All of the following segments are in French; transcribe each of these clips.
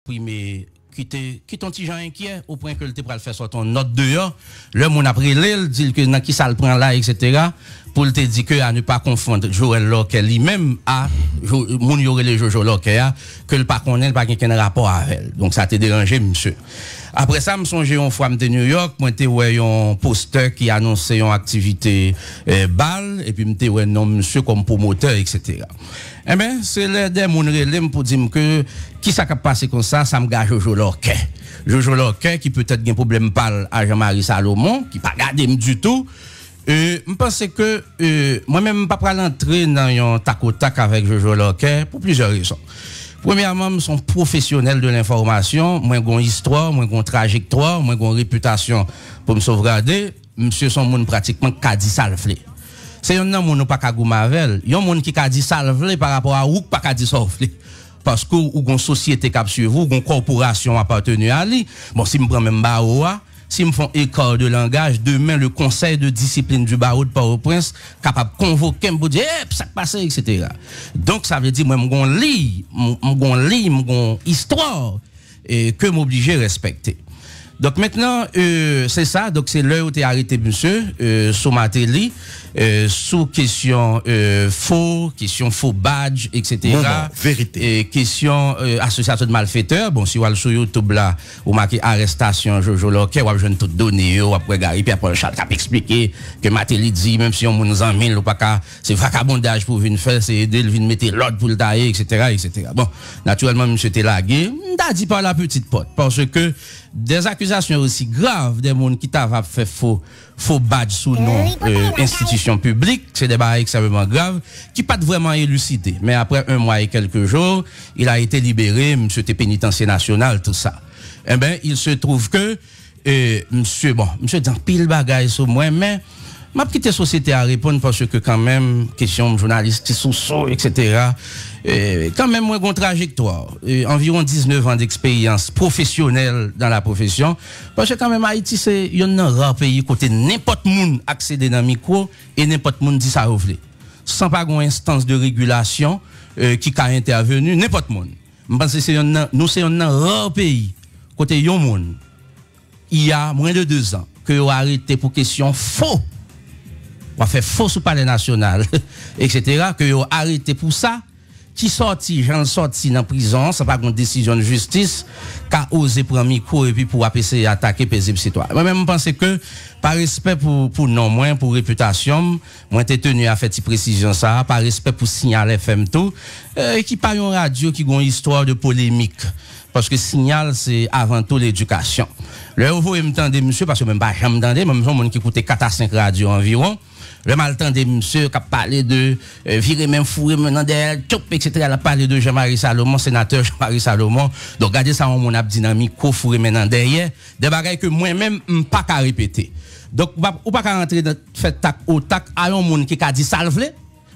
exprimé qui ton petit gens inquiet au point que le te pral faire sortir note dehors le monde après l'île dit que dans qui ça le prend là etc. pour te dire que à ne pas confondre Joël Locke lui-même à moun y aurait les Jojo Locke que le pas connaît pas aucun rapport avec elle. Donc ça t'a dérangé monsieur. Après ça me songe une fois de New York moi te ouais un poster qui annonçait une activité bal et puis me te ouais non monsieur comme promoteur etc. Eh ben c'est les des moun relèm pour dire que qui ça qui passé comme ça me gage Jojo Locke. Jojo Locke qui peut-être un problème parle à Jean-Marie Salomon qui pas garder du tout. Je pense que moi-même pas pas l'entrer dans un tac au tac avec Jojo Locke pour plusieurs raisons. Premièrement, ils sont professionnels de l'information, moi gon histoire, moi gon trajectoire, moi gon réputation pour me sauvegarder, monsieur son monde pratiquement qu'a dit salvlé. C'est un homme moun pas ka gou mavel, yon moun qui ka dit salvlé par rapport à ou pas ka dit salvlé. Parce que ou gon société cap sur vous, gon corporation appartenu à lui. Bon si me prend même Baoa, si me font école de langage, demain le conseil de discipline du barreau de Port-au-Prince capable convoquer pour dire ça passe etc. Donc ça veut dire moi m'gon lit, m'gon histoire et que m'obliger respecter. Donc maintenant c'est ça, donc c'est l'heure où tu arrêté monsieur sous ma télé sous question faux badge etc. Non, vérité. Et question association de malfaiteurs. Bon si vous allez sur YouTube là vous marquez arrestation Jojo Locke ou jeune toute données ou après gari puis après Charles cap expliquer que ma télé dit même si on nous en mille ou pas ka c'est vagabondage pour venir faire c'est aider venir mettre l'ordre pour le tailler etc. Bon naturellement monsieur t'es lagué t'a dit par la petite porte parce que des accusations aussi graves des gens qui t'a fait faux badge sous nom institution publique, c'est des bails extrêmement graves qui pas vraiment élucidé. Mais après un mois et quelques jours, il a été libéré, monsieur était pénitencier national, tout ça. Eh ben, il se trouve que monsieur dans pile bagaille sur moi, mais m'a quitté société à répondre parce que quand même question journaliste sous etc. Quand même moi une trajectoire environ 19 ans d'expérience professionnelle dans la profession parce que quand même Haïti c'est un rare pays côté n'importe monde accéder dans micro et n'importe monde dit ça veut sans pas une instance de régulation qui a intervenu n'importe monde. Je pense que c'est un rare pays côté yon monde il y a moins de 2 ans que on a arrêté pour question faux on fait faux sous palais national etc. que on arrêté pour ça qui sorti dans prison ça pas une décision de justice qu'a osé prendre micro et puis pour essayer attaquer paisible citoyen. Moi même pense que par respect pour non moins pour réputation moi t'ai tenu à faire cette précision ça par respect pour Signal FM tout qui pas une radio qui a une histoire de polémique parce que Signal c'est avant tout l'éducation. Le vous m'entendez monsieur parce que même pas jamais entendez même son monde qui écoute 4 à 5 radios environ. Le maltemps de monsieur qui a parlé de virer même fourré maintenant derrière etc. Elle a parlé de Jean-Marie Salomon, sénateur Jean-Marie Salomon. Donc regardez ça mon a dynamique fourré maintenant derrière des bagages que moi-même pas qu'à répéter. Donc ou pas qu'à rentrer dans fait tac au tac à un monde qui a dit salvlé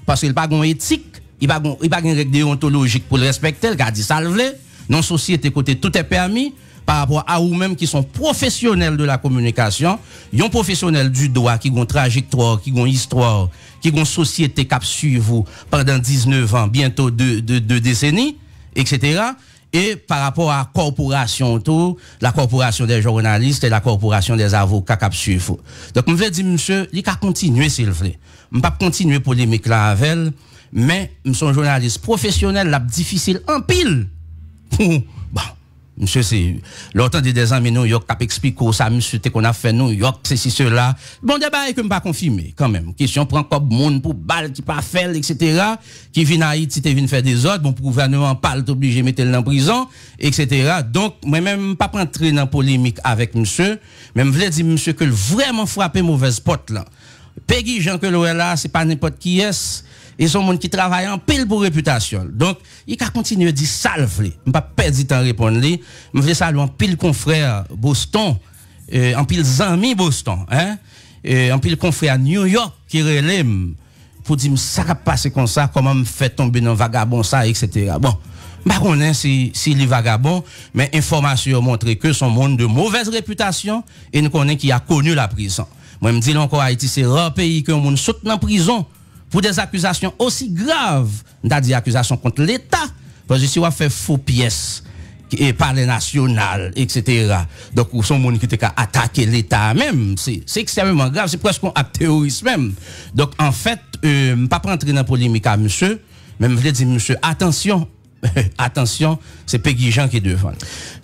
parce qu'il pas gon éthique, il pas une règle déontologique pour le respecter, il a dit salvlé. Non société côté tout est permis. Par rapport à vous-même qui sont professionnels de la communication, yon professionnels du droit qui ont trajectoire, qui ont histoire, qui ont société qui suivre vous pendant 19 ans, bientôt 2 décennies, etc. Et par rapport à corporation tout, la corporation des journalistes et la corporation des avocats qui suivre. Donc, je veux dire, monsieur, il va continuer s'il vous plaît. Je ne vais pas continuer polémique là avec elle, mais je suis un journaliste professionnel, là, difficile en pile. Bon. Monsieur, c'est l'autant des amis New York qui explique ça, monsieur, qu'on a fait New York, c'est cela. Bon, débat que je ne pas confirmer, quand même. Question prend comme monde pour balle qui pas fait, etc. Qui vient à Haïti, qui vient faire des ordres, bon, pour gouvernement parle, obligé de mettre le en prison, etc. Donc, moi-même, pas rentrer dans polémique avec monsieur, mais je voulais dire, monsieur, que vraiment frappé mauvaise porte, là. Peggy Jean que l'on là, c'est pas n'importe qui est. Ils sont monde qui travaillent en pile pour réputation. Donc, il a continué à dire salve. Je pas perdre du temps à répondre. Je veux saluer en pile confrère Boston, en pile amis Boston, hein, en pile confrère New York qui relève pour dire ça va passer comme ça, comment me fait tomber dans vagabond ça, etc. Bon, bah on est si les vagabonds, mais information montre que son monde de mauvaise réputation et nous connaissons qui a connu la prison. Moi, je me dis encore Haïti, c'est rare pays que on monde saute dans prison. Pour des accusations aussi graves, c'est-à-dire accusations contre l'État, parce que si on fait faux pièces, et palais national, etc. Donc, ou son monde qui était attaquer l'État même, c'est extrêmement grave, c'est presque un acte terroriste même. Donc, en fait, pas rentrer dans la polémique à monsieur, mais je voulais dire, monsieur, attention, attention, c'est Peggy Jean qui est devant.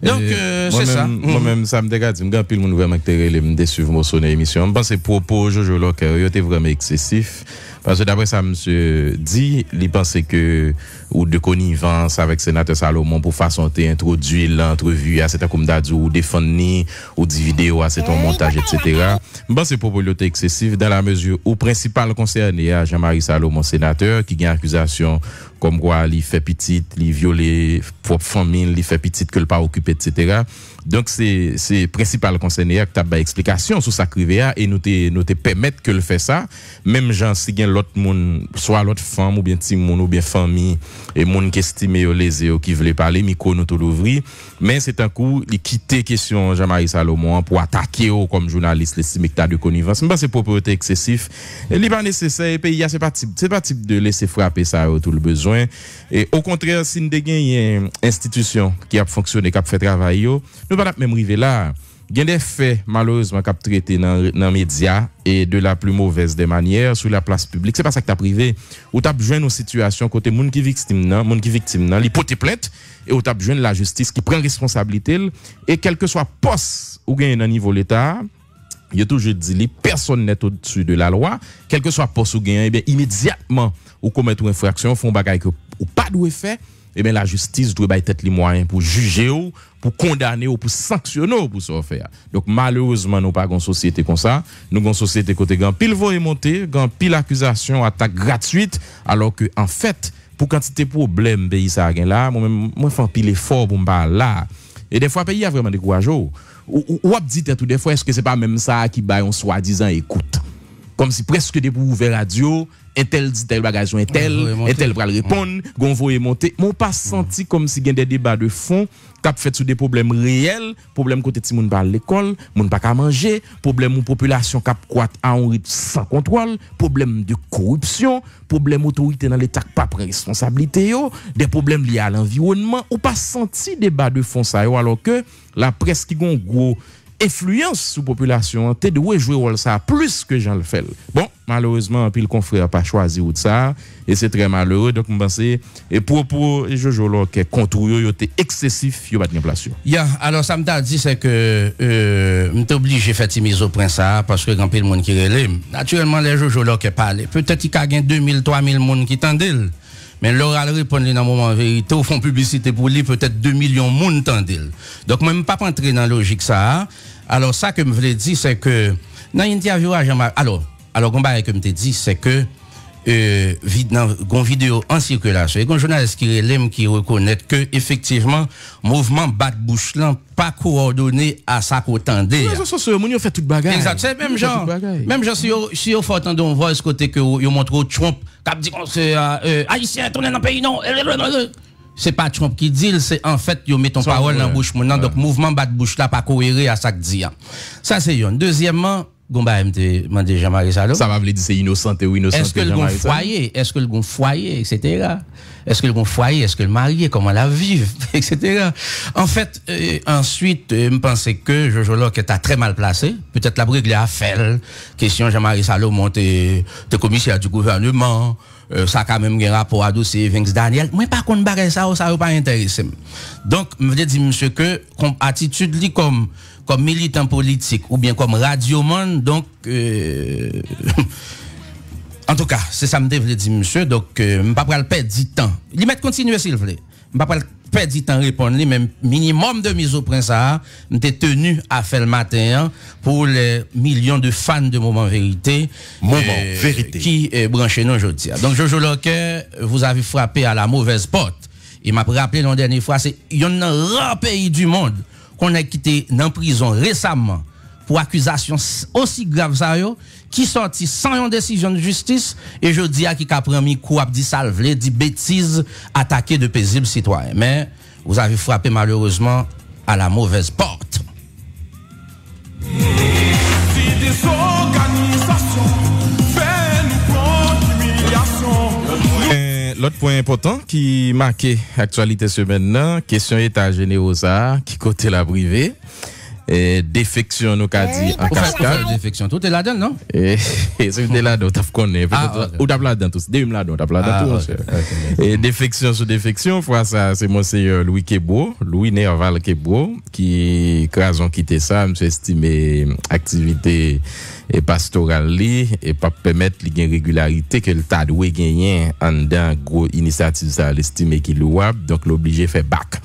Donc, c'est ça. Moi-même, ça me dégage, je me pile mon vraiment me suivre mon son émission. Je pense que propos Jojo Locker, était vraiment excessif. Parce que d'après ça, monsieur dit, il pensait que, ou de connivence avec sénateur Salomon pour façon introduire l'entrevue à cette comme d'adou, ou défendre ni, ou des vidéos à cet montage, etc. Je pense que propos était excessif dans la mesure où principal concerné à Jean-Marie Salomon, sénateur, qui gagne accusation comme quoi il fait petite, il viole propre famille, il fait petite que le pas occupé, etc. Donc c'est principal concerné qui t'a explication sur sa crivé et nous te permettre que le fait ça, même gens si gagne l'autre monde, soit l'autre femme ou bien petit monde ou bien famille et monde qui estime lésé qui veut parler micro nous tout l'ouvrir, mais c'est un coup il quitter question Jean-Marie Salomon pour attaquer comme journaliste l'estime que de connivence. Mais c'est propriété excessif et il pas nécessaire pays c'est pas type de laisser frapper ça tout le besoin et au contraire si nous gagne institution qui a fonctionné qui a fait travail nous pas même arriver là. Il y a des faits malheureusement qu'a traité dans les médias et de la plus mauvaise des manières sur la place publique. C'est pas ça que t'as privé. Ou t'as besoin d'une situation côté monde qui victime nan, li porte plainte et ou t'as besoin de la justice qui prend responsabilité et quel que soit poste ou gagne dans niveau l'état. Il y a toujours dit personne n'est au-dessus de la loi, quel que soit poste ou gagne, bien immédiatement ou commettre une infraction, font bagaille que ou pas doit faire. Eh bien, la justice doit avoir les moyens pour juger ou, pour condamner ou pour sanctionner pour ça faire. Donc, malheureusement, nous pas une société comme ça. Nous avons une société côté grand pile voie monter, grand pile accusation, attaque gratuite, alors que, en fait, pour quantité de problèmes, pays ça là, moi, fais un pile effort pour me parler là. Et des fois, pays a vraiment des courageux. Ou dit tout des fois, est-ce que c'est pas même ça qui baille en soi-disant écoute? Comme si presque des pour ouvrir radio, un tel dit tel bagage, un tel va répondre, gon voye monter. Mon pas senti comme si il y a des débats de fond qui fait sur des problèmes réels, problème côté ti moun pas l'école, moun pas ka manger, problème ou population qui croît à un rythme sans contrôle, problème de corruption, problème autorité dans l'état pas prend responsabilité yo, des problèmes liés à l'environnement, ou pas senti débat de fond ça yo alors que la presse qui gon gros influence sur population te de jouer rôle ça plus que Jean le fait. Bon, malheureusement puis le confrère pas choisi ou de ça et c'est très malheureux donc me penser et pour Jojo là que contrôle yo était excessif yo pas de place. Alors ça me t'a dit c'est que m'était obligé faire mise au prince ça parce que grand pile monde qui relève. Naturellement les Jojo là qui parler. Peut-être qu'il y a 2000 3000 monde qui tendent. Mais l'oral répond dans moment vérité au fond publicité pour lui peut-être 2 millions de monde tendent. Donc même pas entrer dans logique ça. Alors ça que me voulais dire c'est que dans l'interview à Jean-Marie alors combat que me te dit c'est que dans vidéo en circulation et un journaliste qui reconnaît que effectivement mouvement bat bouche là pas coordonné à ça qu'attendait. C'est mon fait toute bagarre. Exact, c'est même genre si on faut entendre on voit ce côté que yo montre Trump qui dit qu'on c'est haïtien tourner dans pays non. C'est pas Trump qui dit, c'est en fait, yo met ton parole dans la bouche maintenant. Donc, mouvement bat bouche là, pas cohéré à ça que dit. Ça, c'est yon. Deuxièmement, Gomba m'te demandé Jean-Marie Salomon. Ça va veut dire c'est innocent ou innocent. Est-ce que le bon foyer, etc. Est-ce que le bon foyer, est-ce que le marié, comment la vivre, etc. En fait, ensuite, je pensais que Jojo Locke était très mal placé. Peut-être la brigue a fait. Question Jean-Marie Salomon, t'es commissaire du gouvernement. Ça quand même un rapport à dossier Vince Daniel. Moi, par contre, ça va pas intéresser. Donc, je veux dire, monsieur, que, comme attitude, comme militant politique, ou bien comme radioman, donc, en tout cas, c'est ça que je veux dire, monsieur. Donc, je ne vais pas perdre du temps. Il met continuer, s'il vous plaît. Je ne vais pas perdre du temps à répondre, même minimum de mise au point ça, j'étais tenu à faire le matin pour les millions de fans de Moment Vérité. Qui branchent nous aujourd'hui. Donc, Jojo Locke, vous avez frappé à la mauvaise porte. Il m'a rappelé la dernière fois, c'est, il y a un rare pays du monde qu'on a quitté dans la prison récemment pour accusation aussi grave ça yo, qui sorti sans une décision de justice et je dis à qui a pris coup a dit salve, dit bêtises attaquer de paisibles citoyens. Mais vous avez frappé malheureusement à la mauvaise porte. Si des organisations l'autre point important qui marquait l'actualité semaine là, question état généraux ça, qui côté la privée. Et défection, nous qu'a dit en cascade. Défection, tout est là-dedans, non? Et c'est là-dedans, tu connais. Ou t'as là-dedans tous. Deux là-dedans, t'as là-dedans tout. Et défection sur défection, fois ça, c'est Monseigneur Louis Kebro, Louis Nerval Kebro, qui, crasons quitté ça, monsieur estimé activité et pastorale li, et pas permettre une régularité que le tas de gagner en dans gros initiative ça, l'estimé qu'il louable, donc l'obligé fait back.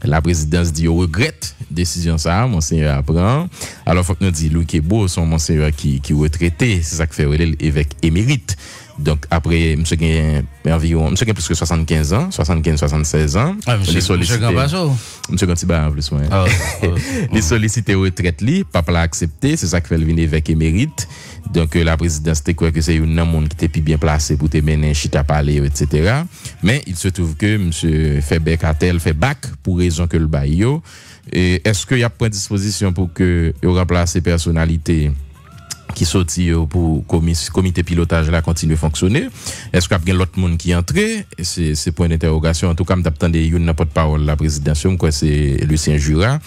La présidence dit regrette décision ça, monseigneur apprend. Alors faut que nous dit Louis Kebro, son monseigneur qui retraité, c'est ça que fait l'évêque émérite. Donc après monsieur gagne environ monsieur gagne plus que 75 ans, 76 ans. Ah, monsieur Gambazo. Monsieur Gantiba en plus ouais. Les sollicités retraite li, papa l'a accepté, c'est ça que fait le évêque émérite. Donc la présidence te croit que c'est un monde qui était plus bien placé pour te mener chita parler etc. Mais il se trouve que monsieur Fébert Cartel fait bac pour raison que le baillot. Et est-ce qu'il y a pris disposition pour que il remplace personnalités qui sorti pour comité pilotage là continue à fonctionner? Est-ce qu'il y a l'autre monde qui entre? C'est point d'interrogation. En tout cas, m'attendais une n'importe parole la présidence, quoi, c'est Lucien Jura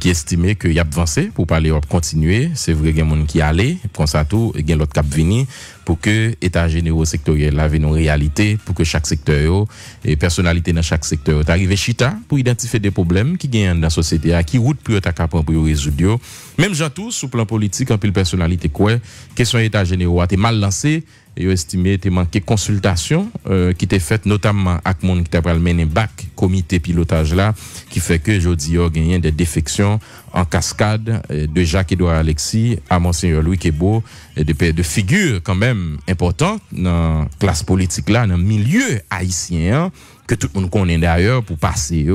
qui estimait qu'il y a avancé pour parler ou continuer. C'est vrai qu'il y a monde qui allait, comme ça tout, il y a l'autre cap venir pour que état généraux sectoriel là vienne en réalité, pour que chaque secteur et personnalité dans chaque secteur t'arrive chita pour identifier des problèmes qui gagnent dans la société, qui route pour t'accaper pour résoudre. Même gens tous sous plan politique en pile personnalité quoi, question état généraux a été mal lancé et estimé te manqué consultation qui était faite notamment avec monde qui t'a pral mener bac comité pilotage là qui fait que jodi a gagné des défections en cascade de Jacques-Edouard Alexis à monseigneur Louis Kebro de figures quand même importantes dans classe politique là dans milieu haïtien que tout le monde connaît d'ailleurs pour passer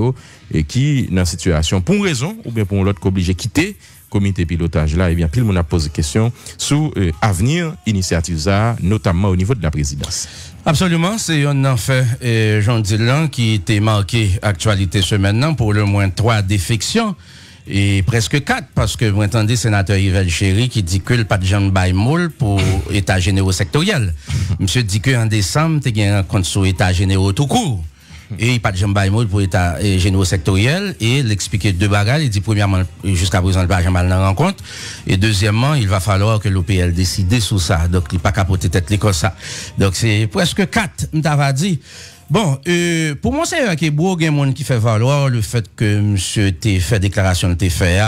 et qui dans situation pour une raison ou bien pour l'autre obligé quitter comité pilotage là, et bien, puis le monde a posé question sur avenir initiative ça, notamment au niveau de la présidence. Absolument, c'est un fait Jean Dylan qui était marqué actualité ce maintenant pour le moins 3 défections et presque 4 parce que vous entendez sénateur Yvel Chéry qui dit que le pas de Jean Baïmoul pour état généraux sectoriel. Monsieur dit que en décembre, tu as gagné un compte sur état généraux tout court. Et pas de Jean Baïmoul pour état généraux sectoriel et l'expliquer deux bagages. Il dit premièrement, jusqu'à présent, il va jamais dans la rencontre. Et deuxièmement, il va falloir que l'OPL décide sur ça. Donc, il pas capoter tête comme ça. Donc, c'est presque 4, m'tava dit. Bon, pour moi, c'est qu'il y a beaucoup de monde qui fait valoir le fait que monsieur t'ait fait déclaration t'ait fait,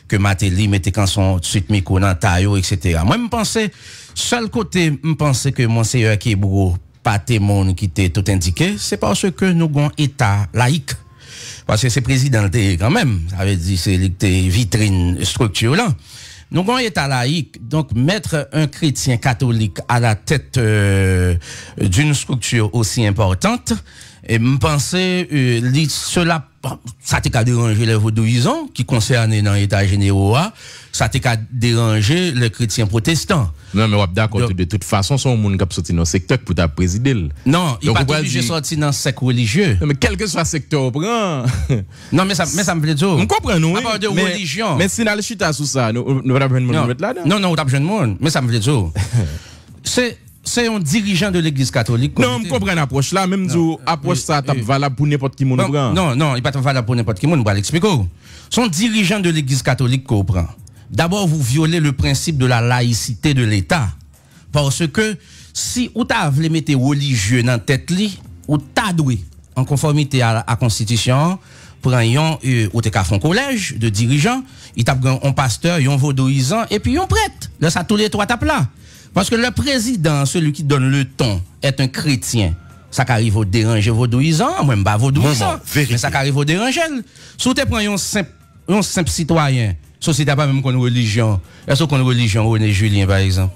que Matéli mettait quand son suite micro dans taillot, etc. Moi, me pensais, seul côté, me pensais que monseigneur qui est beaucoup pas tes monde qui t'est tout indiqué, c'est parce que nous avons un état laïque. Parce que c'est président quand même, ça veut dire c'est vitrine structure là. Nous avons un état laïque, donc mettre un chrétien catholique à la tête d'une structure aussi importante, et me penser cela ça t'a dérangé les vaudouisants qui concernent dans l'état généraux, ça t'a dérangé les chrétiens protestants. Non, mais on est d'accord, de toute façon, son monde qui a sorti dans le secteur pour ta présider. Non, il n'est pas obligé de sortir dans le secteur religieux. Non, mais quel que soit le secteur, on prend. Non, mais ça me plaît dire. On comprend, nous. On parle de religion. Mais si on a le chita sous ça, nous avons besoin de mettre là-dedans. Non, on a besoin de monde. Mais ça me plaît dire. C'est un dirigeant de l'église catholique. Non, on comprend l'approche là, même si approche ça, t'as valable pour n'importe qui monde prend. Non, il n'est pas valable pour n'importe qui monde, on va l'expliquer. Son dirigeant de l'église catholique qu'on prend. D'abord, vous violez le principe de la laïcité de l'État. Parce que si vous avez mettre religieux dans la tête, ou t'as doué en conformité à la Constitution, prend ou t'es qu'à un collège de dirigeants, il tape un pasteur, un vaudouisant, et puis un prêtre. Là, ça tous les 3 tapes là. Parce que le président, celui qui donne le ton, est un chrétien. Ça arrive au déranger vaudouisant, même pas vaudouisant, mais ça arrive au déranger. Si tu prends un simple citoyen, société n'a pas même qu'on religion. Est-ce qu'on religion René Julien par exemple?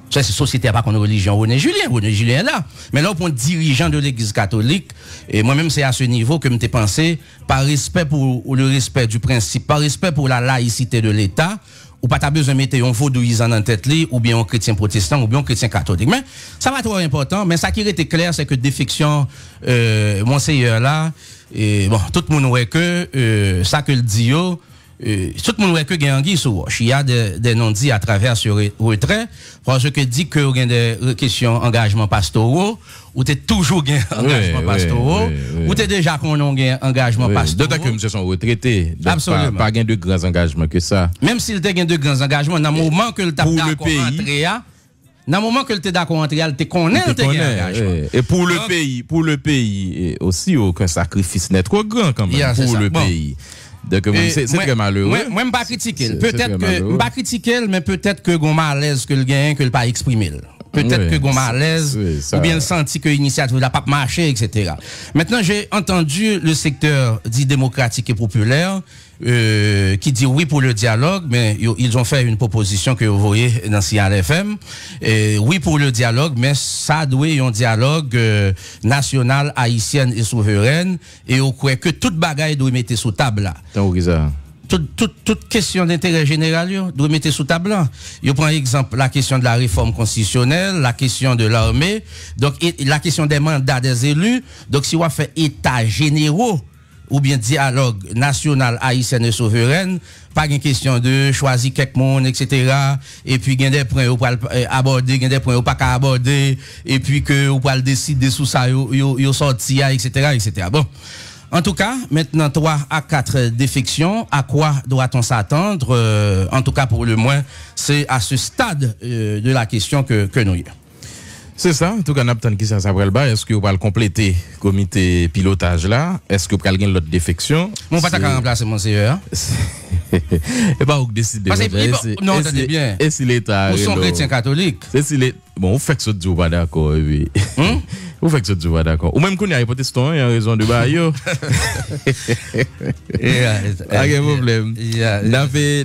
C'est société n'a pas qu'on religion René Julien là. Mais là pour un dirigeant de l'église catholique, et moi-même c'est à ce niveau que je t'ai pensé, par respect pour le respect du principe, par respect pour la laïcité de l'État, ou pas t'as besoin de mettre un vaudouisant dans la tête ou bien un chrétien protestant ou bien un chrétien catholique. Mais ça va trop important, mais ça qui était clair c'est que défection monseigneur là et bon tout le monde voit que ça que le dit tout le monde voit que il y a anguille sous roche. Il y a des non-dits à travers ce retrait, parce que dit que il y a des questions engagement pastoraux, ou t'es toujours gain engagement pastoraux, ou t'es déjà qu'on a gain engagement pastoraux. D'autant que monsieur sont retraités. Absolument. Pas gain de grands engagements que ça. Même s'il te gain de grands engagements, dans le moment que le tape d'accord entrer, dans le moment que le t'es d'accord entrer, il te connaît le engagement. Et pour le pays aussi, aucun sacrifice n'est trop grand quand même pour le pays. Donc, c'est très malheureux. Moi, je ne pas critiquer. Peut-être que, pas critiquer, mais peut-être que gon malaise que le gain, que le pas exprimé. Peut-être que gon malaise, ou bien le senti que l'initiative n'a pas marché, etc. Maintenant, j'ai entendu le secteur dit démocratique et populaire, qui dit oui pour le dialogue, mais ils ont fait une proposition que vous voyez dans CRFM. Oui pour le dialogue, mais ça doit être un dialogue national, haïtien et souverain, et on croit que toute bagaille doit mettre sous table là. Toute question d'intérêt général doit mettre sous table là. Je prends exemple la question de la réforme constitutionnelle, la question de l'armée, donc la question des mandats des élus. Donc si on fait état généraux ou bien dialogue national haïtien et souverain, pas une question de choisir quelque monde, etc. Et puis, il y a des points où on peut aborder, il y a des points où on pas aborder, et puis que on peut décider sous ça, yo sorti, etc., etc. Bon. En tout cas, maintenant 3 à 4 défections, à quoi doit-on s'attendre? En tout cas, pour le moins, c'est à ce stade de la question que nous y avons. C'est ça, en tout cas, n'abtend qui ça s'appelle bas. Est-ce que vous allez compléter le comité pilotage là? Est-ce que vous allez gagner l'autre défection? Mon pas qu'à remplacer mon CEO. Et pas vous décider. Non, attendez bien. Et si l'État. Nous sommes chrétiens catholiques. C'est si les. Bon, vous faites que ce Dieu pas d'accord, oui. Vous faites que ce Dieu pas d'accord. Ou même qu'on y a protestant, il y a raison de bailler. Pas de problème.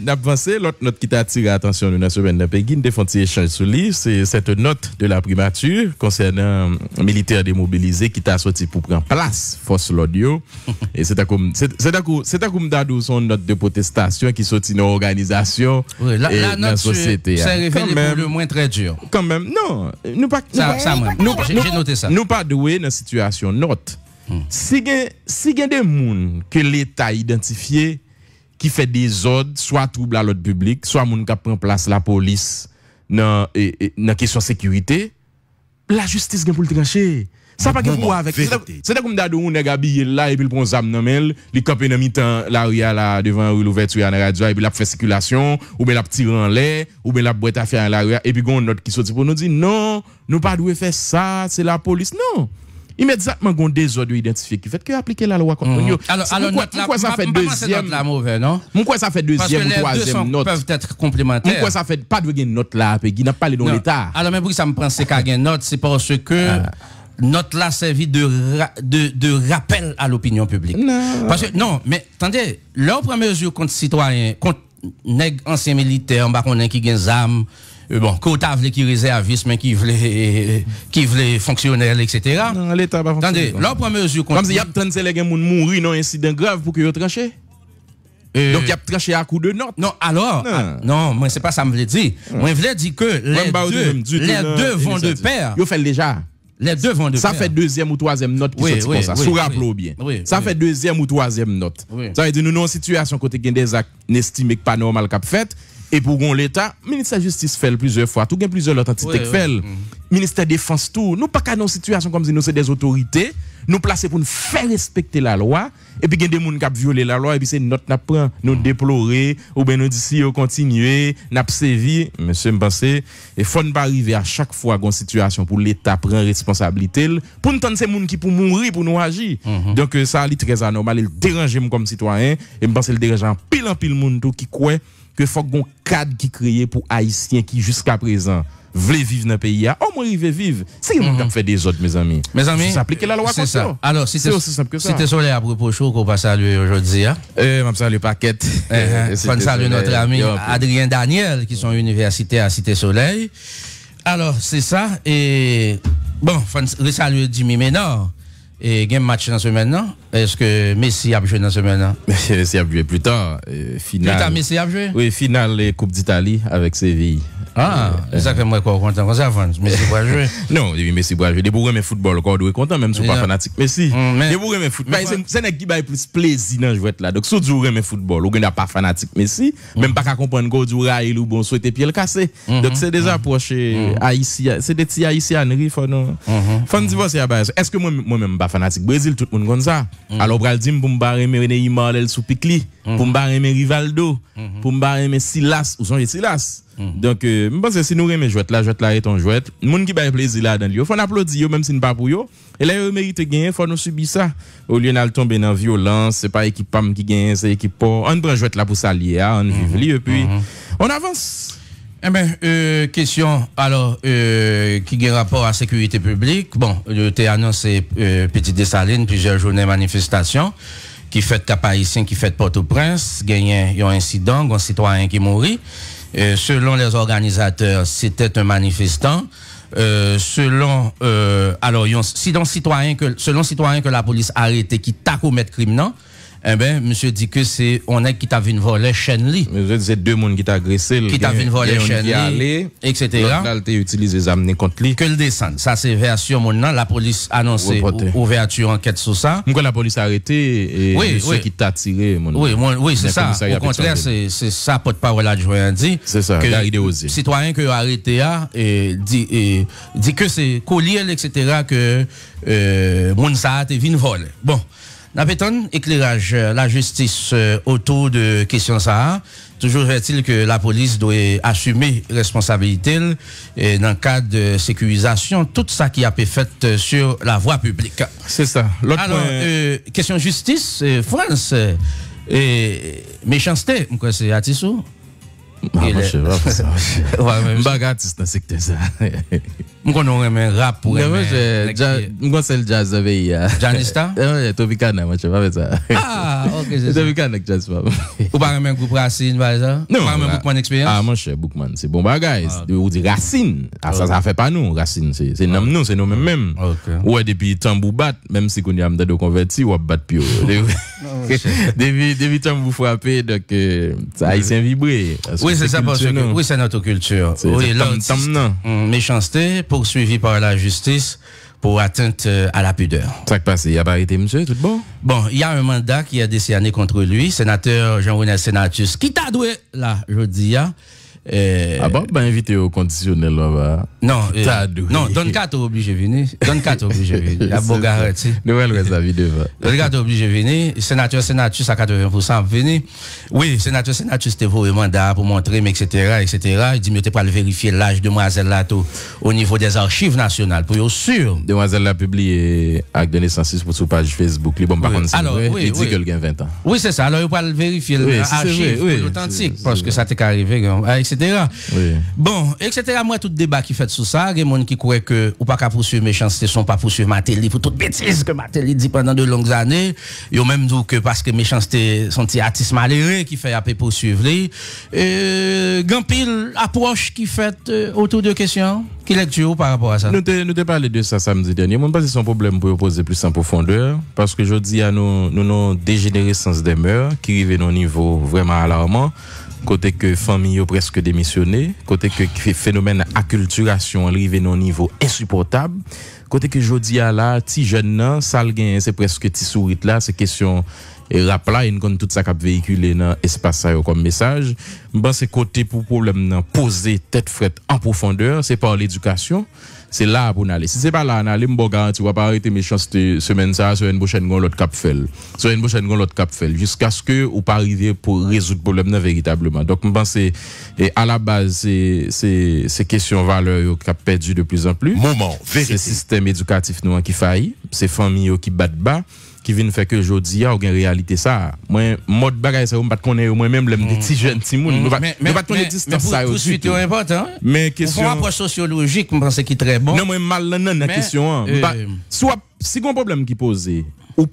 N'a pensé l'autre note qui t'a attiré l'attention de la semaine de Pékin, des fonds échange sur lui, c'est cette note de la primature concernant militaires démobilisés qui t'a sorti pour prendre place force l'audio. Et c'est à comme d'adou son note de protestation qui sortit dans l'organisation et dans la société. C'est révélé pour le moins très dur. Quand même, non, nous pas j'ai noté ça. Nous pas doué dans situation note. Si gen des moun que l'État identifié qui fait des ordres, soit trouble à l'ordre public, soit moun qui prend place la police dans question sécurité, la justice gen pour le trancher. Ça pas pour avec. C'est comme d'ado on nèg habillé là et puis il prend zam nan mel, il camper dans mi-temps la rue là devant l'ouverture à la radio et puis la fait circulation ou bien la tirer en l'air ou bien la boîte à faire à la rue et puis gon autre qui sorti pour nous dire non, nous pas doit faire ça, c'est la police. Non. Immédiatement gon désordre identifié qui fait que appliquer la loi contre nous. Alors pourquoi ça fait deuxième la mauvaise non? Pourquoi ça fait deuxième ou troisième note? Peuvent être complémentaires. Pourquoi ça fait pas de note là qui n'a pas les dans l'état? Alors même pour ça me pense c'est qu'a note c'est parce que note là servi de rappel à l'opinion publique. Non. Parce que non, mais attendez, leur première mesure contre citoyens, contre nèg anciens militaires, on va connaître qui gagne armes, bon, côté qui réserviste mais qui voulait fonctionnel, etc. Non, l'état pas fonctionner. Attendez, leur première mesure contre comme si y a 35 les gens mourir dans un incident grave pour que yo tranché. Donc il y a tranché à coup de note. Non, alors non, moi c'est pas ça me veut dire. Moi je voulais dire que les deux vont de pair. Yo fait déjà. Les deux vont de ça fait deuxième ou troisième note qui sorti comme ça. Sous rappelez bien. Ça fait deuxième ou troisième note. Ça veut dire nous dans une situation côté gain des actes estimés pas normal qu'a fait et pour l'État, ministère de la justice fait plusieurs fois, tout gain plusieurs autres entités qui fait. Ministère de défense tout, nous pas qu'à dans situation comme si nous c'est des autorités, nous placer pour nous faire respecter la loi et puis il y a des gens qui violé la loi et puis c'est notre n'a prend nous déplorer ou bien nous d'ici continuer n'a sévi monsieur me penser et faut ne pas arriver à chaque fois dans situation pour l'État prend responsabilité pour nous tendre ces gens qui pour mourir pour nous agir. Donc ça est très anormal, il dérange comme citoyen et me pense il dérange en pile monde qui croit que faut qu'on cadre qui créé pour haïtiens qui jusqu'à présent voulez vivre dans le pays, au moins ils veulent vivre. C'est qui qui fait des autres, mes amis. Mes amis, vous appliquez la loi comme ça. Alors, si c'est aussi simple que ça. Si t'es sur les à propos chaud qu'on va saluer aujourd'hui. Je salue paquet. On salue notre ami Adrien Daniel, qui sont universitaires à Cité Soleil. Alors, c'est ça. Et bon, on salue Jimmy Ménard. Et game match dans ce semaine, non? Est-ce que Messi a joué dans ce semaine, non? Messi a joué plus tard. Finale. Plus tard, Messi a joué? Oui, finale Coupe d'Italie avec Séville. Ah, c'est ça que moi, quoi, content. Comme ça, Messi va jouer. Non, Messi va jouer. Des bourrés, mais football, quoi, on est content, même si on n'est pas fanatique. Messi. Des bourrés, mais football. C'est un qui va plus plaisir dans jouer là. Donc, si on joue, mais football, on n'est pas fanatique Messi, même pas qu'à comprendre qu'on joue rail ou bon, souhaiter pied le cassé. Donc, c'est des approches haïtiennes. C'est des petits haïtienneries, faut nous. Faut nous divorcer à base. Est-ce que moi-même, pas fanatique Brésil, tout le monde comme ça? Alors, Braldim, pour me barrer, me Neymar, el sous Pikli, pour me barrer, me Rivaldo, pour me barrer, me Silas, ou sont les Silas? Donc, je pense que si nous aimons jouer là est ton jouet. Les gens qui ont plaisir là dans lui, il faut applaudir, même si ce n'est pas pour eux. Et là, ils méritent de gagner, il faut nous subir ça. Au lieu de tomber dans la violence, ce n'est pas l'équipe PAM qui gagne, c'est l'équipe PAM. On prend jouet là pour s'allier, on vive, et puis on avance. Eh bien, question, alors, qui a rapport à la sécurité publique. Bon, tu as annoncé Petit Dessalines, plusieurs journées de manifestation, qui fait Cap-Haïtien, qui fait Port-au-Prince, il y a un incident, un citoyen qui est mort. Selon les organisateurs, c'était un manifestant. Selon citoyen que la police a arrêté qui t'a commis crime, non? Eh ben, monsieur dit que c'est, on est qui t'a vu voler chaîne li. Mais c'est deux monde qui t'a agressé. Qui t'a vu voler chaîne li, etc. Là, il t'a utilisé les amener contre lui. Que le descende. Ça, c'est version mon nom. La police a annoncé ouverture enquête sur ça. Pourquoi la police a arrêté et ceux qui t'a tiré, mon nom. Oui, c'est ça. Au contraire, c'est ça, porte-parole adjoint dit. C'est ça, que citoyen que arrêté a, dit que c'est collier, etc., que, moun sa a te vin voler. Bon. N'appétonne éclairage la justice autour de question ça. Toujours est-il que la police doit assumer responsabilité dans le cadre de sécurisation, tout ça qui a été fait sur la voie publique. C'est ça. Alors, question justice, France, méchanceté, c'est Atissou. Je sais pas ça. Bagarre artiste dans le secteur ça. Moi on remet rap pour moi c'est le jazz de pays. Janista? Ouais, Topicana, moi je sais pas ça. Ah, OK, c'est ça. Topicana que jazz pas. Ou pas remet groupe Racine par ça? Non, pas remet Bookman expérience. Ah mon cher Bookman, c'est bon bagage. Ou dit Racine. Ah ça fait pas nous, Racine, c'est nous, c'est nous même. Ouais, depuis Tambou bat, même si qu'on y a de converti ou bat pio. Depuis Tambou frappé donc ça haïtien vibré. Oui, c'est ça parce que oui, c'est notre culture. Oui, méchanceté poursuivi par la justice pour atteinte à la pudeur. Ça qui passe, il a pas arrêté monsieur, tout bon? Bon, il y a un mandat qui a décerné contre lui, sénateur Jean-René Senatus, qui t'a doué là, je dis, ah bon, ben invité au conditionnel là-bas. Non, Don Kato obligé venir. Don Kato obligé venir. La beau garantie. Noël reste la vie devant. Don Kato obligé venir. Sénateur Senatus à 80% venir. Oui, sénateur Senatus t'es vos mandat pour montrer, mais etc. Il dit, mais t'es pas le vérifier l'âge de demoiselle là au niveau des archives nationales pour être sûr. Demoiselle l'a publié acte de naissance pour sa page Facebook. Bon, par contre, c'est vrai. Il dit qu'elle a 20 ans. Oui, c'est ça. Alors, il pas le vérifier l'archive authentique parce que ça t'est arrivé, etc. Oui. Bon, etc. Moi, tout débat qui fait sur ça, il y a des gens qui croient que ou pas qu'à poursuivre méchanceté, sont pas poursuivre Matéli pour toute bêtise que Matéli dit pendant de longues années. Ils ont même dit que parce que méchanceté sont des artistes malheureux qui fait appeler poursuivre les. Grand pile approche qui fait autour de questions. Qui lecture par rapport à ça? Nous te parlé de ça samedi dernier. Moi, je pense que c'est un problème pour poser plus en profondeur. Parce que je dis à nous dégénérescence des mœurs qui arrivent à un niveau vraiment alarmant. Côté que famille ont presque démissionné, côté que phénomène acculturation arrive à un niveau insupportable, côté que jodi à là, ti jeune nan, ça c'est presque ti sourit là, c'est question rap là, une compte tout ça qu'a véhiculé dans espace ça comme message. Bon c'est côté pour problème nan poser tête frette en profondeur, c'est par l'éducation. C'est là pour aller. Si c'est pas là, on aller, m'bo garanti, on va pas arrêter méchanceté semaine ça, semaine prochaine, on l'autre cap fait. Semaine prochaine, on l'autre cap fait. Jusqu'à ce que, ou pas arriver pour résoudre le problème, véritablement. Donc, je pense que, à la base, c'est question valeur, qui a perdu de plus en plus. Moment, vérité. C'est système éducatif, nous, qui faillit. C'est famille, qui battent bas. Qui viennent faire que aujourd'hui, il y a une réalité ça. Moi, mode bagage, ça, on pas connaître moi-même, les petits jeunes, petits moun. Mais pas connaître distance ça aussi. C'est important. Mais question. On approche sociologique, je pense qu'il est très bon. Non, moi, mal, non, la question, soit, si on problème qui posé,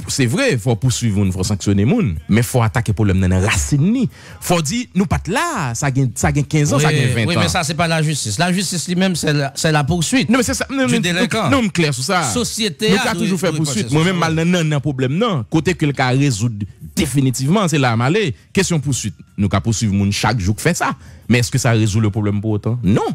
c'est vrai, faut poursuivre, faut sanctionner moun, mais faut attaquer problème dans racine ni. Faut dire nous pas là, ça gagne 15 ans, oui, ça gagne 20 ans. Oui, mais ça c'est pas la justice. La justice lui-même c'est la poursuite. Non mais c'est ça, du délinquant. Non, clair sur ça. Société a toujours fait poursuite. Moi même mal nan problème non, côté que le cas résoudre définitivement, c'est là malé. Question poursuite. Nous ka poursuivre moun chaque jour fait ça. Mais est-ce que ça résout le problème pour autant? Non.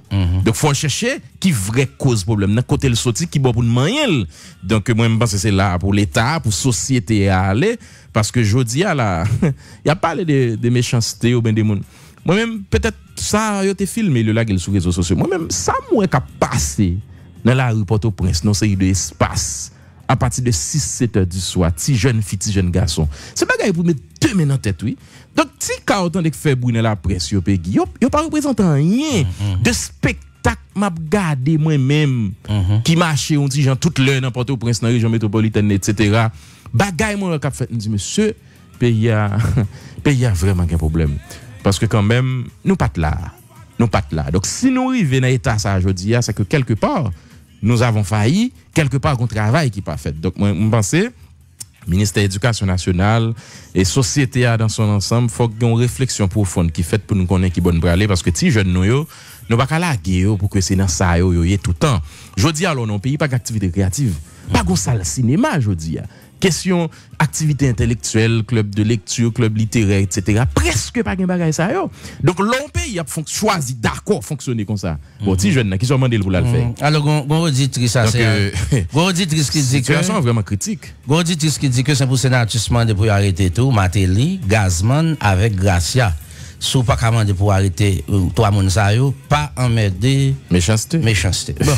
Donc faut chercher qui vraie cause problème. Dans côté le sorti qui bon pour moyen. Donc moi je pense que c'est là pour l'état, pour société à aller parce que jodi là, il y a pas de méchanceté ou ben des moun. Moi même peut-être ça yo te filmé le là sur les réseaux sociaux. Moi même ça moi qu'a passé dans la rue Port-au-Prince, non c'est de espace à partir de 6-7 heures du soir, ti jeune fille, ti jeune garçon. C'est pas pour mettre deux mains en tête oui. Donc si ka autant de fait bruit dans la presse yo pegui, yo pas représentant rien de spectacle m'a regardé moi-même qui marchait on dit gens toute l'heure dans Port-au-Prince dans région métropolitaine etc. Bagay moi qu'a fait dit monsieur pays a vraiment un problème parce que quand même nous pas là. Donc si nous arrivons dans état ça aujourd'hui c'est que quelque part nous avons failli, quelque part un travail qui pas fait. Donc moi je pense ministère de l'Éducation nationale et société dans son ensemble faut qu'il y ait une réflexion profonde qui fait pour nous connaître qui bonne braler parce que si jeunes nous pas laguer pour que c'est dans ça yo tout le temps. Jodi alors non pays pas d'activité créative, pas gon salle cinéma jodi. Question activité intellectuelle, club de lecture, club littéraire etc. presque pas gen bagay ça yo. Donc l'on pays a choisi d'accord fonctionner comme ça. Bon ti jeunes qui sont demandé pour le faire. Alors gon auditrice ça c'est gon auditrice qui dit que situation vraiment critique. Gon auditrice qui dit que c'est pour sénateur demandé pour arrêter tout Matéli, Gazman avec Gracia. Sous pas commander pour arrêter toi moun sa yo pas emmerder méchanceté. Bon.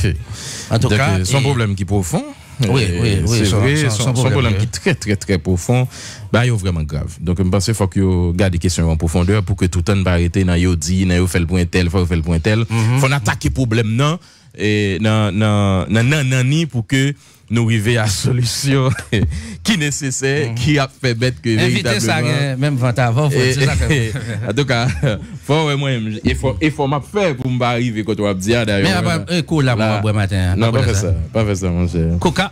En tout cas, son problème qui profond. Oui, son problème qui est très profond, bah yo vraiment grave. Donc je pense qu'il faut que yo garde des questions en profondeur pour que tout le temps pas arrêter dans yo dit, dans yo fait le point tel, faut faire le point tel. Faut attaquer problème non et non pour que nous arriver à solution qui nécessaire qui a fait bête que véritablement ça même vent avant faut c'est ça en tout cas faut moi il faut m'a faire pour m'arriver quand on va dire d'ailleurs mais après cola moi matin non pas faire ça mon cher coca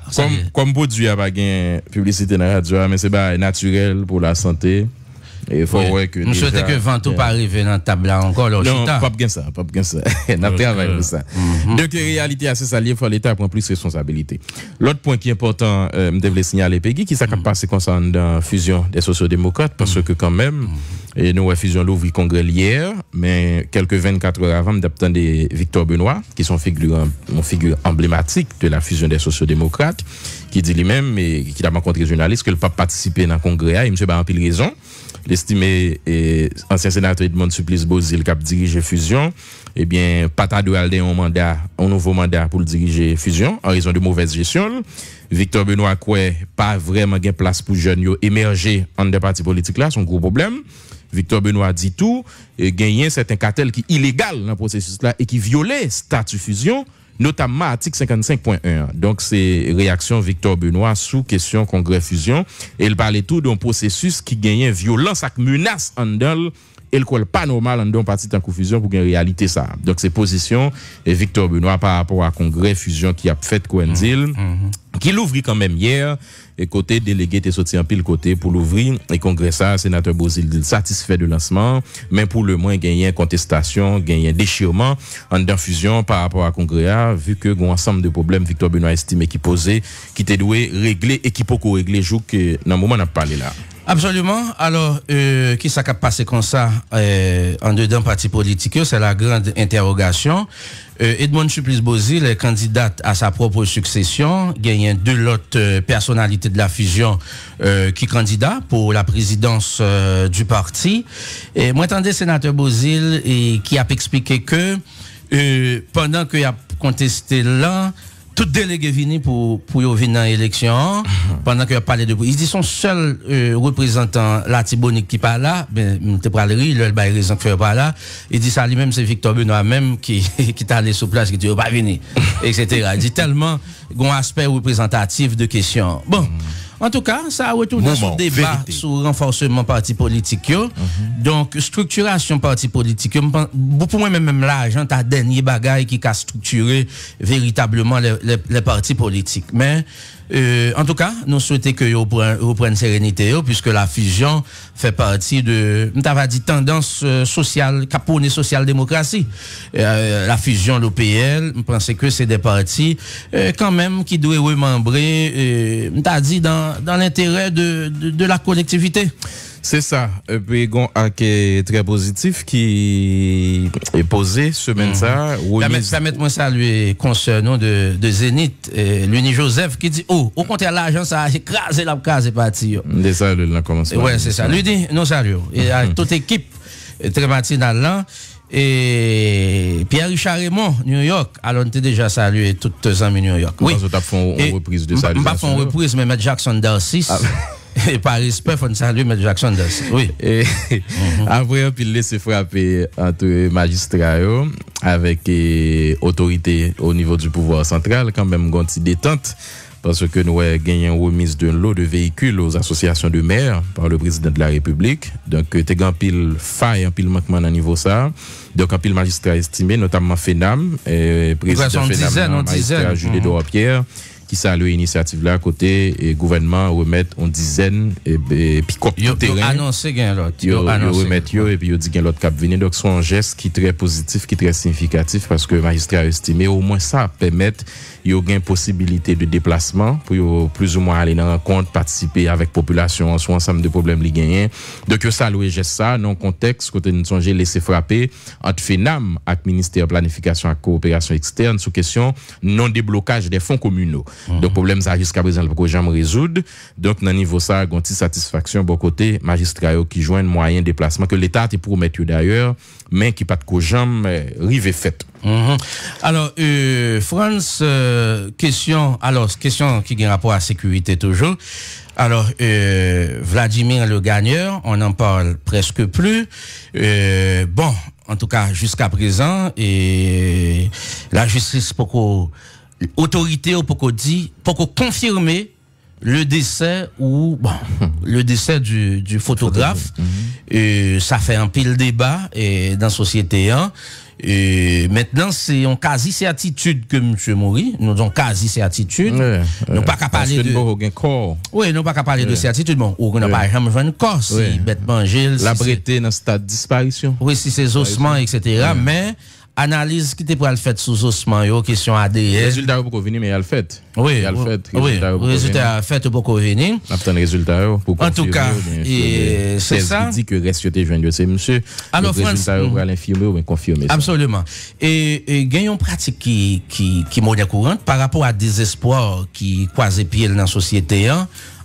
comme produit a pas gain publicité dans la radio mais c'est pas naturel pour la santé. Et faut voir que nous souhaitons que Vanto pas arriver dans table là encore là non pas bien ça n'a travaillé pour ça. Donc réalité assez ça il faut l'état prendre plus responsabilité. L'autre point qui est important me devait signaler Peggy qui ça qui passé concernant dans fusion des sociaux-démocrates parce que quand même et nous fusion l'ouvri congrès hier mais quelques 24 heures avant d'attendre Victor Benoît qui sont figure emblématique de la fusion des sociaux-démocrates qui dit lui-même et qui a rencontré les journalistes que le pas participer dans le congrès et monsieur ba en pile raison. L'estimé ancien sénateur Edmond Supplice Bozil qui a dirigé fusion eh bien Pata de Alden un nouveau mandat pour le diriger fusion en raison de mauvaise gestion. Victor Benoît quoi pas vraiment gain place pour jeunes yo émerger en des partis politiques là son gros problème. Victor Benoît dit tout et gagner certains cartels qui illégal dans le processus là et qui violait statut fusion notamment article 55.1. Donc c'est réaction Victor Benoît sous question congrès fusion et il parlait tout d'un processus qui gagnait violence avec menace en dedans et le quoi pas normal en dedans parti en confusion pour gagner réalité ça. Donc c'est position et Victor Benoît par rapport à congrès fusion qui a fait Coendil qui l'ouvrit quand même hier et côté délégué était sorti en pile côté pour l'ouvrir et congrès ça sénateur Bozil satisfait de lancement mais pour le moins gagner contestation gagner déchirement en dedans fusion par rapport à congrès vu que un ensemble de problèmes Victor Benoît estimé qui posait qui était doué régler et qui peut régler jour que dans le moment on a parlé là. Absolument. Alors, qui ça a passé comme ça en dedans parti politique, c'est la grande interrogation. Edmond Supplice Bozil est candidate à sa propre succession. Il y a deux autres personnalités de la fusion qui candidat pour la présidence du parti. Et moi, j'entendais sénateur Bozil et qui a expliqué que pendant qu'il a contesté là, tout délégué venu pour venir dans l'élection pendant qu'il a parlé de il dit son seul représentant la Tibonique qui parle là ben te parlerie le bail raison faire pas là il dit ça lui-même c'est Victor Benoît même qui est allé sur place qui dit pas venir etc. Il dit tellement un aspect représentatif de question. Bon En tout cas, ça a retourné sur le débat sur le renforcement parti politique. Donc, structuration parti politique, pour moi même l'argent, t'as dernier bagaille qui a structuré véritablement les partis politiques. Mais, en tout cas, nous souhaitons que vous reprennent sérénité, puisque la fusion fait partie de, t'avais dit, tendance sociale, capone social-démocratie. La fusion, l'OPL, je pense que c'est des partis, quand même, qui doivent remembrer, t'as dit, dans l'intérêt de la collectivité. C'est ça. Et puis, un très positif qui est posé semaine ça. Permettez-moi saluer concernant de Zénith, Luni Joseph, qui dit, au contraire, l'argent, ça a écrasé la case parti. Des saluts, là, commencement. Ouais, c'est ça. Lui dit, nous saluons. Et à toute équipe, très matinale là. Et Pierre-Richard Raymond, New York. Alors, on t'a déjà salué toutes les amis New York. Oui. Nous avons fait une reprise de salutation. Pas une reprise, mais M. Jackson Darcy. Et par respect, on salue M. Jackson Darcy. Oui. Et après, on laisser frapper entre magistrats avec autorité au niveau du pouvoir central, quand même, une petite détente. Parce que nous avons gagné une remise d'un lot de véhicules aux associations de maires par le président de la République. Donc, tu as un pile faille, un pile manquement à niveau ça. Donc, un pile magistrat estimé, notamment FENAM, président FENAM, magistrat Julie Dora-Pierre, qui salue l'initiative là, côté et gouvernement remettre une dizaine et puis quoi tout terrain. Annoncé gain l'autre. Ils remettent et puis ils dit gain l'autre cap venir. Donc, c'est un geste qui est très positif, qui est très significatif parce que magistrat estimé au moins ça permet il y a une possibilité de déplacement pour plus ou moins aller dans la rencontre, participer avec population, soit ensemble de problèmes li gagnent. Donc, ça louer geste ça, dans le contexte, côté nous songer laisser frapper entre FENAM avec ministère planification et coopération externe sous question non déblocage des fonds communaux. Donc, problème ça jusqu'à présent, le faut jamais résoudre. Donc, dans niveau ça, une petite satisfaction, bon côté, magistrat qui joignent moyen de déplacement que l'État te promettre d'ailleurs, mais qui pas de co jamais rive fait. Alors, France, question qui a rapport à la sécurité toujours. Alors, Vladimir le gagneur, on n'en parle presque plus. Bon, en tout cas, jusqu'à présent, et la justice, autorité, pour confirmer le décès le décès du photographe. Ça fait un pile débat dans la société. Et maintenant, c'est en quasi certitude que M. Mori, nous avons quasi certitude. Nous pas qu'à parler de. Oui, nous pas qu'à parler de certitude. Bon, on n'a pas jamais vu un corps. Si bête manger. La breté dans stade de disparition. Oui, si c'est ossements, etc. Mais, analyse qui était pour le fait sous ossements, question ADN. Résultat pour venir, mais il a le fait. Oui, il a le fait. Oui, résultat fait pour venir. Après un résultat pour en tout cas, c'est ça. Dit que reste te joindre c'est monsieur. Alors résultat pour l'infirmer ou confirmer. Absolument. Et gagnons pratique qui monnaie courante par rapport à désespoir qui croise pied dans la société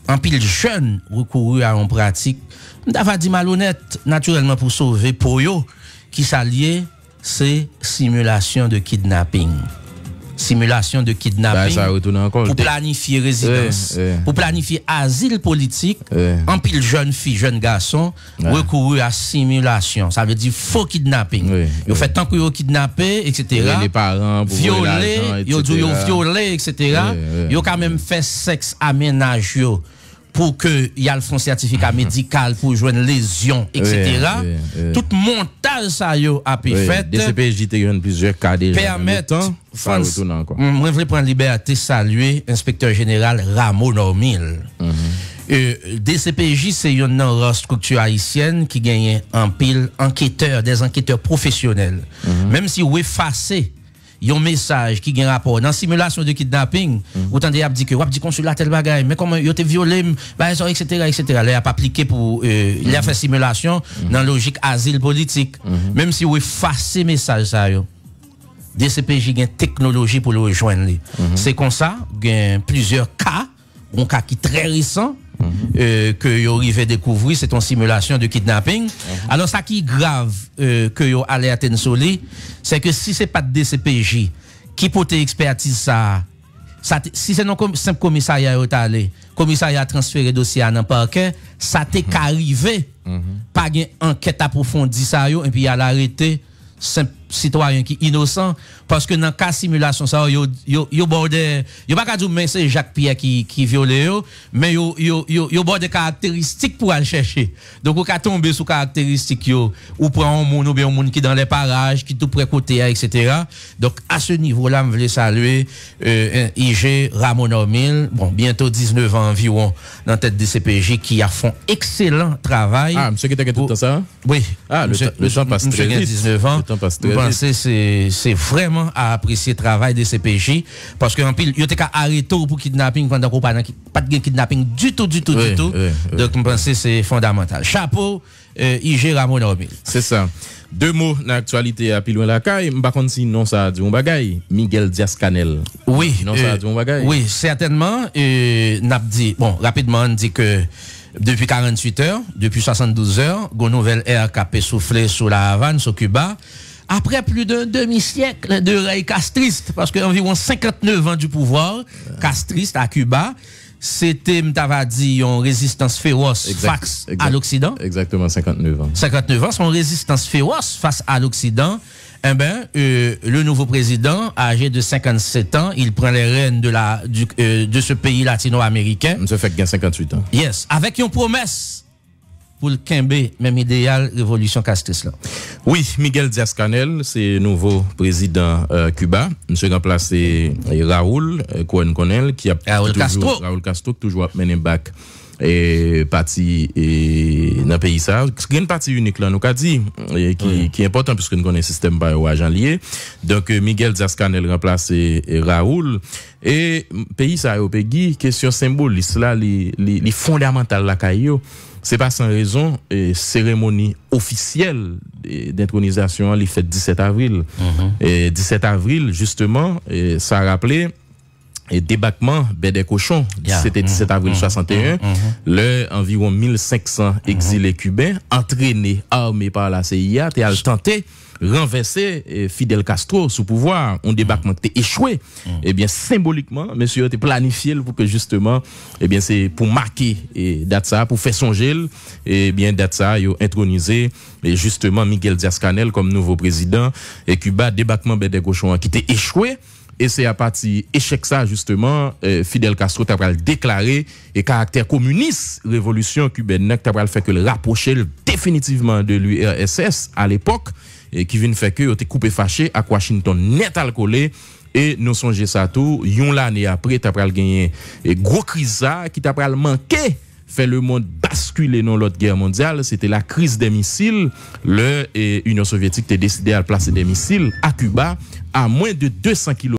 en pile jeune recouru à une pratique d'avoir dit malhonnête naturellement pour sauver Poyo qui s'alliait c'est simulation de kidnapping. Simulation de kidnapping pour planifier résidence, pour planifier asile politique, en pile jeune fille, jeune garçon, recouru à simulation. Ça veut dire faux kidnapping. Ils fait tant que vous kidnappé, etc. Les parents, violé, ils violé, etc. Ils ont quand même fait sexe aménage pour que y a le fond certificat médical pour joindre lésion, etc. Tout montage ça yo a pu fait. DCPJ te plusieurs cas déjà. Permettre France. Moi je prendre liberté saluer inspecteur général Rameau Normil. DCPJ c'est une structure haïtienne qui gagne en pile des enquêteurs professionnels. Même si vous effacez il y a un message qui a un rapport dans simulation de kidnapping autant de dit que vous dit consulat tel bagaille mais comment il a été violé etc. il a pas appliqué pour il a fait simulation dans logique asile politique même si vous effacez message ça yo DCPJ a une technologie pour le rejoindre c'est comme ça il y a plusieurs cas un cas qui est très récent que yo arrivé découvrir c'est une simulation de kidnapping. Alors ça qui est grave que yo alerte soli c'est que si c'est pas de DCPJ qui peut expertise ça si c'est non simple commissariat yo allé commissariat transféré dossier à un parquet ça t'est qu'arrivé pas une enquête approfondie ça yo et puis il a l'arrêté simple citoyen qui innocent parce que dans cas simulation ça yo bordé yo pas dire mais c'est Jacques Pierre qui violé yo mais yo bordé caractéristiques pour aller chercher donc on ka tomber sous caractéristiques yo ou prend un monde ou bien un monde qui dans les parages qui tout près côté etc. Donc à ce niveau là je voulais saluer IG Ramon Ormil bon bientôt 19 ans environ dans tête de CPJ qui a fait excellent travail. Ah monsieur qui était tout ça? Oui. Ah le temps passe très vite. 19 ans. Je pense c'est vraiment à apprécier le travail des CPJ parce que en pile il était arrêté pour kidnapping pendant qu'on pas de kidnapping du tout. Donc je pense que c'est fondamental. Chapeau IG Ramon Ormil. C'est ça. Deux mots dans l'actualité à Piloin la caille, m'pa konn si non ça dit un bagay, Miguel Diaz-Canel. Oui, non ça dit un bagay. Oui, certainement n'a dit bon, rapidement on dit que depuis 48 heures, depuis 72 heures, une nouvelle ère qui soufflé sous la Havane, sur Cuba. Après plus d'un demi-siècle de règne castriste, parce que environ 59 ans du pouvoir castriste à Cuba, c'était, m'tava dit, une résistance féroce face à l'Occident. Exactement, 59 ans. 59 ans, son résistance féroce face à l'Occident. Eh ben, le nouveau président, âgé de 57 ans, il prend les rênes de ce pays latino-américain. Ça fait qu'il a 58 ans. Yes, avec une promesse pour le Kembe, même idéal, révolution castriste là. Oui, Miguel Diaz-Canel, c'est nouveau président Cuba. Monsieur remplacé Raúl Conel, qui a Raúl Castro, toujours mené back et parti dans le pays ça. Il y a une partie unique là, nous qu'a dit, qui est important puisque nous connaissons le système par agent lié. Donc, Miguel Diaz-Canel remplacé Raúl. Et pays ça, au pays, question symboliste là, les fondamentales la caillou. C'est pas sans raison, cérémonie officielle d'intronisation, les fait 17 avril. Et 17 avril, justement, ça a rappelé et débarquement des cochons. C'était 17 avril 61. Le environ 1500 exilés cubains, entraînés, armés par la CIA, étaient tenté renverser Fidel Castro sous pouvoir. Un débarquement qui a échoué. Eh bien, symboliquement, monsieur a planifié pour que justement, eh bien, c'est pour marquer date ça, pour faire songer, eh bien, date ça, il a intronisé justement Miguel Diaz-Canel comme nouveau président et Cuba, débarquement des cochons qui a échoué. Et c'est à partir échec ça justement Fidel Castro t'a déclaré et caractère communiste révolution cubaine t'a fait que le rapprocher définitivement de l'URSS à l'époque et qui vient faire que était coupé fâché à Washington net à coller et nous songez ça tout yon l'année après t'a gagné gros crise ça qui t'a manqué fait le monde basculer dans l'autre guerre mondiale, c'était la crise des missiles. L'Union soviétique a décidé à placer des missiles à Cuba à moins de 200 km